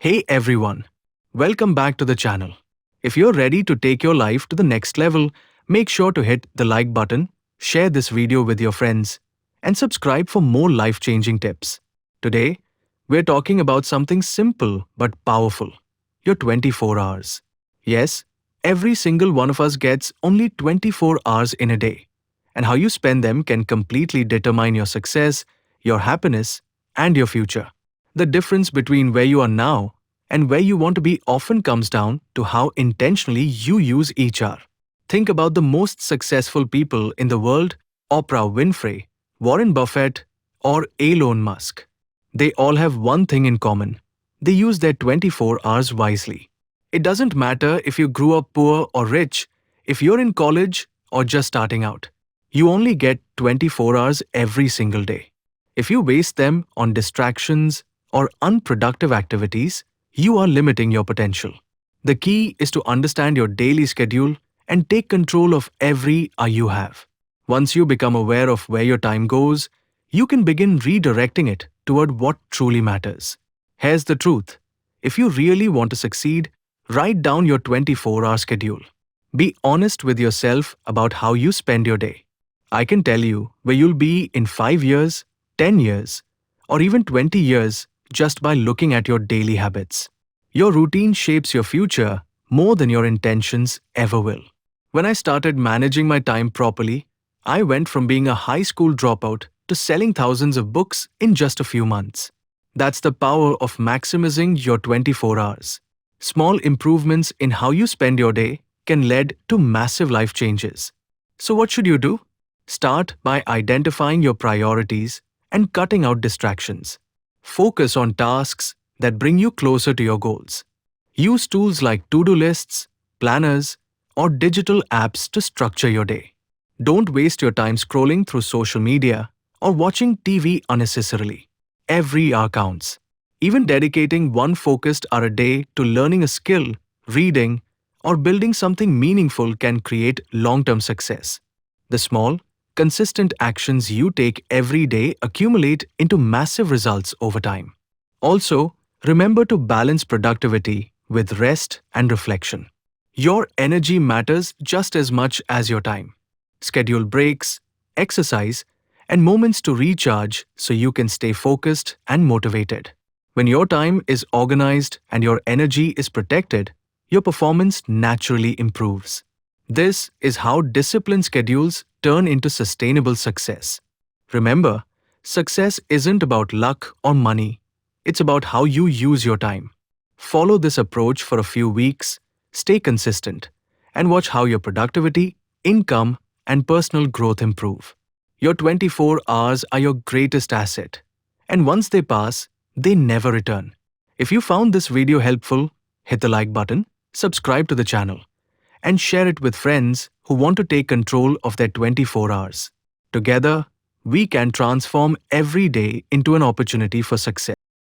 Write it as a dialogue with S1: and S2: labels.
S1: Hey everyone, welcome back to the channel. If you're ready to take your life to the next level, make sure to hit the like button, share this video with your friends, and subscribe for more life-changing tips. Today, we're talking about something simple but powerful, your 24 hours. Yes, every single one of us gets only 24 hours in a day, and how you spend them can completely determine your success, your happiness, and your future. The difference between where you are now and where you want to be often comes down to how intentionally you use each hour. Think about the most successful people in the world: Oprah Winfrey, Warren Buffett, or Elon Musk. They all have one thing in common: they use their 24 hours wisely. It doesn't matter if you grew up poor or rich, if you're in college or just starting out. You only get 24 hours every single day. If you waste them on distractions or unproductive activities, you are limiting your potential. The key is to understand your daily schedule and take control of every hour you have. Once you become aware of where your time goes, you can begin redirecting it toward what truly matters. Here's the truth: if you really want to succeed, write down your 24-hour schedule. Be honest with yourself about how you spend your day. I can tell you where you'll be in 5 years, 10 years, or even 20 years just by looking at your daily habits. Your routine shapes your future more than your intentions ever will. When I started managing my time properly, I went from being a high school dropout to selling thousands of books in just a few months. That's the power of maximizing your 24 hours. Small improvements in how you spend your day can lead to massive life changes. So what should you do? Start by identifying your priorities and cutting out distractions. Focus on tasks that bring you closer to your goals. Use tools like to-do lists, planners, or digital apps to structure your day. Don't waste your time scrolling through social media or watching TV unnecessarily. Every hour counts. Even dedicating one focused hour a day to learning a skill, reading, or building something meaningful can create long-term success. The small, consistent actions you take every day accumulate into massive results over time. Also, remember to balance productivity with rest and reflection. Your energy matters just as much as your time. Schedule breaks, exercise, and moments to recharge so you can stay focused and motivated. When your time is organized and your energy is protected, your performance naturally improves. This is how disciplined schedules turn into sustainable success. Remember, success isn't about luck or money. It's about how you use your time. Follow this approach for a few weeks, stay consistent, and watch how your productivity, income, and personal growth improve. Your 24 hours are your greatest asset, and once they pass, they never return. If you found this video helpful, hit the like button, subscribe to the channel, and share it with friends who want to take control of their 24 hours. Together, we can transform every day into an opportunity for success.